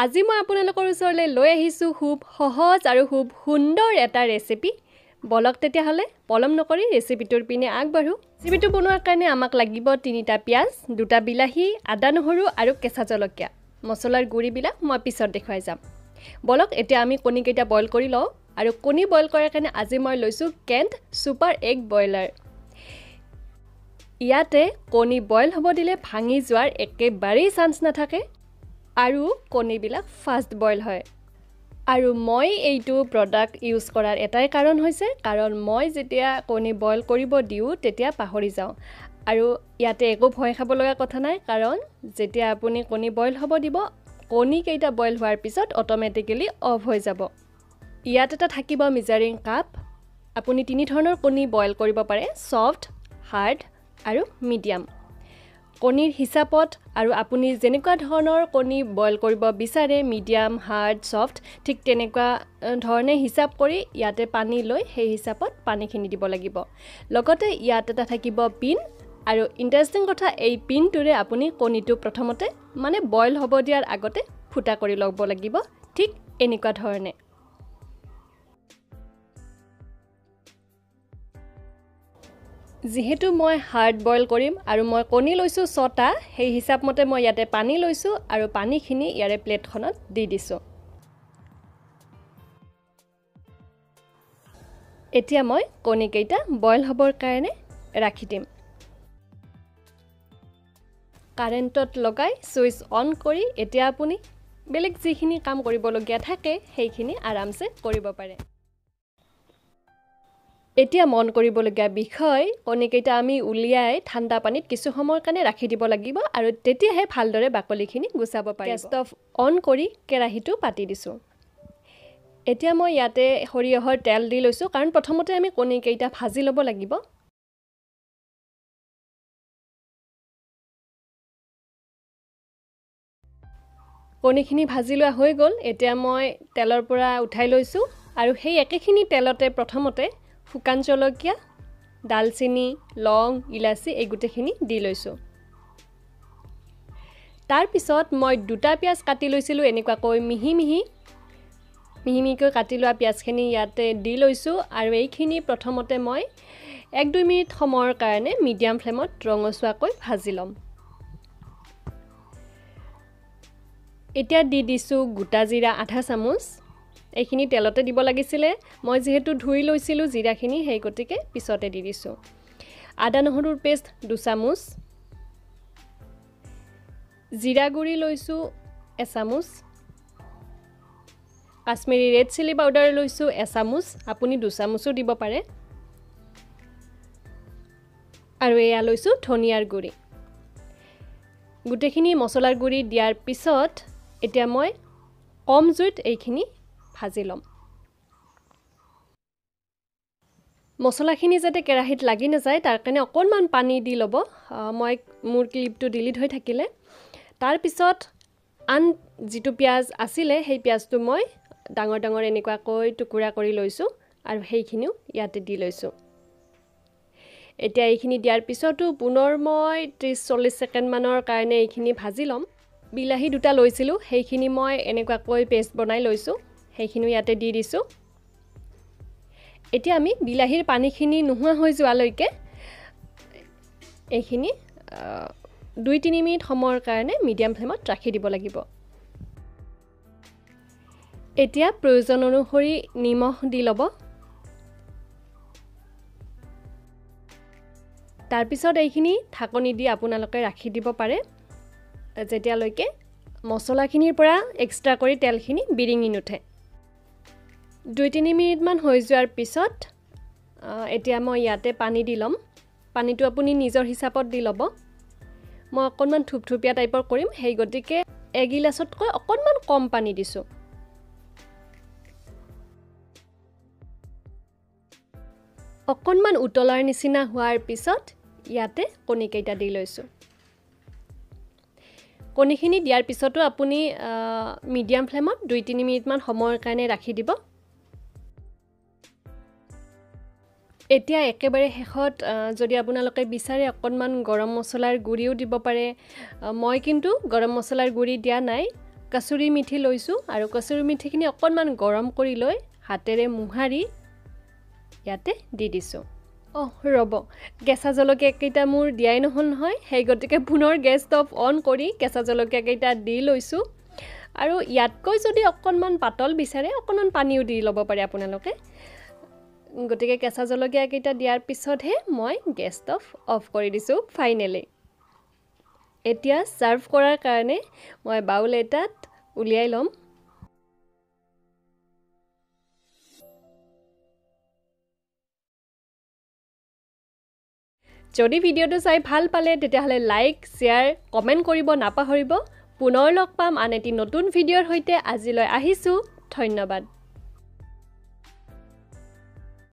আজি মই আপোনালোকৰ ওচৰলৈ লৈ আহিছোঁ খুব সহজ আৰু খুব সুন্দৰ এটা ৰেচিপি বলক তেতিয়াহ'লে পলম নকৰি ৰেচিপিটোৰ পিনে আগবাঢ়ো ৰেচিপিটো বনোৱাৰ কাৰণে আমাক লাগিব 3টা পিয়াজ 2টা বিলাহী আদা নহৰু আৰু কেঁচা জলকীয়া মছলাৰ গুড়িবিলাক মই পিছত দেখুৱাই যাম বলক এতিয়া আমি কণীকেইটা বইল কৰি লওঁ আৰু কণী বইল কৰাৰ কাৰণে আজি মই লৈছোঁ কেণ্ট সুপাৰ এগ বইলাৰ ইয়াতে কণী বইল হ'ব দিলে ভাঙি যোৱাৰ একেবাৰেই চান্স নাথাকে আৰু কণীবিলাক ফাষ্ট বইল হয় আৰু মই এইটো প্ৰডাক্ট ইউজ কৰাৰ এটাই কাৰণ হৈছে কাৰণ মই যেতিয়া কণী বইল কৰিব দিওঁ তেতিয়া পাহৰি যাওঁ আৰু ইয়াতে একো ভয় খাব লগা কথা নাই কাৰণ যেতিয়া আপুনি কণী বইল হ'ব দিব কণী কেইটা বইল হোৱাৰ পিছত অটোমেটিক্যালি অফ হৈ যাব ইয়াত এটা থাকিব মেজাৰিং কাপ আপুনি তিনি ধৰণৰ কণী বইল কৰিব পাৰে সফট হাৰ্ড আৰু মিডিয়াম কণীৰ হিচাপত আৰু আপুনি যেনেকুৱা ধৰণৰ কণী বইল কৰিব বিচাৰে মিডিয়াম হাৰ্ড সফট ঠিক তেনেকুৱা ধৰণে হিচাপ কৰি ইয়াতে পানী লৈ সেই হিচাপত পানীখিনি দিব লাগিব লগতে ইয়াত এটা থাকিব পিন আৰু ইন্টাৰেষ্টিং কথা এই পিনটোৰে আপুনি কণীটো প্ৰথমতে মানে বইল হ'ব দিয়াৰ আগতে ফুটা কৰি ল'ব লাগিব ঠিক এনেকুৱা ধৰণে যেহেতু মই হাৰ্ড বইল কৰিম আৰু মই কণী লৈছোঁ 6টা সেই হিচাপ মতে মই ইয়াতে পানী লৈছোঁ আৰু পানীখিনি ইয়াৰে প্লেটখনত দি দিছোঁ এতিয়া মই কণীকেইটা বইল হ'বৰ কাৰণে ৰাখি দিম কাৰেণ্টত লগাই সুইচ অন কৰি এতিয়া আপুনি বেলেগ যিখিনি কাম কৰিবলগীয়া থাকে সেইখিনি আৰামছে কৰিব পাৰে এতিয়া মন কৰিবলগীয়া বিষয় কণীকেইটা আমি উলিয়াই ঠাণ্ডা পানীত কিছু সময়ৰ কাৰণে ৰাখি দিব লাগিব আৰু তেতিয়াহে ভালদৰে বাকলিখিনি গুচাব পাৰিব গেছ অন কৰি কেৰাহীটো পাতি দিছোঁ এতিয়া মই ইয়াতে সৰিয়হৰ তেল দি লৈছোঁ কাৰণ প্ৰথমতে আমি কণীকেইটা ভাজি ল'ব লাগিব কণীখিনি ভাজি লোৱা হৈ গ'ল এতিয়া মই তেলৰ পৰা উঠাই লৈছোঁ আৰু সেই একেখিনি তেলতে প্ৰথমতে শুকান জলকীয়া দালচিনি লং ইলাচি এই গুটেখিনি দি লৈছোঁ তাৰ পিছত মই 2টা পিয়াজ কাটি লৈছিলোঁ এনেকুৱাকৈ মিহিকৈ কাটি লোৱা পিয়াজখিনি ইয়াতে দি লৈছোঁ আৰু এইখিনি প্ৰথমতে মই 1-2 মিনিট সময়ৰ কাৰণে মিডিয়াম ফ্লেমত ৰঙচুৱাকৈ ভাজি ল'ম এতিয়া দি দিছোঁ গোটা জিৰা আধা চামুচ এইখিনি তেলতে দিব লাগিছিলে মই যেহেতু ধুই লৈছিলোঁ জিৰাখিনি সেই গতিকে পিছতে দি দিছোঁ আদা নহৰুৰ পেষ্ট 2 চামুচ জিৰা গুড়ি লৈছোঁ 1 চামুচ কাশ্মীৰী ৰেড চিলি পাউডাৰ লৈছোঁ 1 চামুচ আপুনি 2 চামুচো দিব পাৰে আৰু এয়া লৈছোঁ ধনিয়াৰ গুড়ি গুটেখিনি মছলাৰ গুড়ি দিয়াৰ পিছত এতিয়া মই কম জুইত এইখিনি ভাজি ল'ম মছলাখিনি যাতে কেৰাহীত লাগি নাযায় তাৰ কাৰণে অকণমান পানী দি ল'ব মই মোৰ ক্লিপটো ডিলিট হৈ থাকিলে তাৰ পিছত আন যিটো পিয়াজ আছিলে সেই পিয়াজটো মই ডাঙৰ ডাঙৰ এনেকুৱাকৈ টুকুৰা কৰি লৈছোঁ আৰু সেইখিনিও ইয়াতে দি লৈছোঁ এতিয়া এইখিনি দিয়াৰ পিছতো পুনৰ মই 30-40 ছেকেণ্ড মানৰ কাৰণে এইখিনি ভাজি ল'ম বিলাহী 2টা লৈছিলোঁ সেইখিনি মই এনেকুৱাকৈ পেষ্ট বনাই লৈছোঁ সেইখিনিও ইয়াতে দি দিছোঁ এতিয়া আমি বিলাহীৰ পানীখিনি নোহোৱা হৈ যোৱালৈকে এইখিনি 2-3 মিনিট সময়ৰ কাৰণে মিডিয়াম ফ্লেমত ৰাখি দিব লাগিব এতিয়া প্ৰয়োজন অনুসৰি নিমখ দি ল'ব তাৰ পিছত এইখিনি ঢাকনি দি আপোনালোকে ৰাখি দিব পাৰে যেতিয়ালৈকে মছলাখিনিৰ পৰা এক্সট্ৰা কৰি তেলখিনি বিৰিঙি নুঠে 2-3 মিনিট মান হৈ যোৱাৰ পিছত এতিয়া মই ইয়াতে পানী দি ল'ম পানীটো আপুনি নিজৰ হিচাপত দি ল'ব মই অকণমান থুপথুপীয়া টাইপৰ কৰিম সেই গতিকে 1 গিলাচতকৈ অকণমান কম পানী দিছোঁ অকণমান উতলাৰ নিচিনা হোৱাৰ পিছত ইয়াতে কণীকেইটা দি লৈছোঁ কণীখিনি দিয়াৰ পিছতো আপুনি মিডিয়াম ফ্লেমত 2-3 মিনিট মান সময়ৰ কাৰণে ৰাখি দিব এতিয়া একেবাৰে শেষত যদি আপোনালোকে বিচাৰে অকণমান গৰম মছলাৰ গুড়িও দিব পাৰে মই কিন্তু গৰম মছলাৰ গুড়ি দিয়া নাই কসুৰি মিঠি লৈছোঁ আৰু কসুৰি মিঠিখিনি অকণমান গৰম কৰি লৈ হাতেৰে মোহাৰি ইয়াতে দি দিছোঁ ৰ'ব কেঁচা জলকীয়াকেইটা মোৰ দিয়াই নহ'ল নহয় সেই গতিকে পুনৰ গেছ ষ্টভ অন কৰি কেঁচা জলকীয়াকেইটা দি লৈছোঁ আৰু ইয়াতকৈ যদি অকণমান পাতল বিচাৰে অকণমান পানীও দি ল'ব পাৰে আপোনালোকে গতিকে কেঁচা জলকীয়াকেইটা দিয়াৰ পিছতহে মই গেছ ষ্টভ অফ কৰি দিছোঁ ফাইনেলি এতিয়া সাৰ্ভ কৰাৰ কাৰণে মই বাউল এটাত উলিয়াই ল'ম যদি ভিডিঅ'টো চাই ভাল পালে তেতিয়াহ'লে লাইক শ্বেয়াৰ কমেণ্ট কৰিব নাপাহৰিব পুনৰ লগ পাম আন এটি নতুন ভিডিঅ'ৰ সৈতে আজিলৈ আহিছোঁ ধন্যবাদ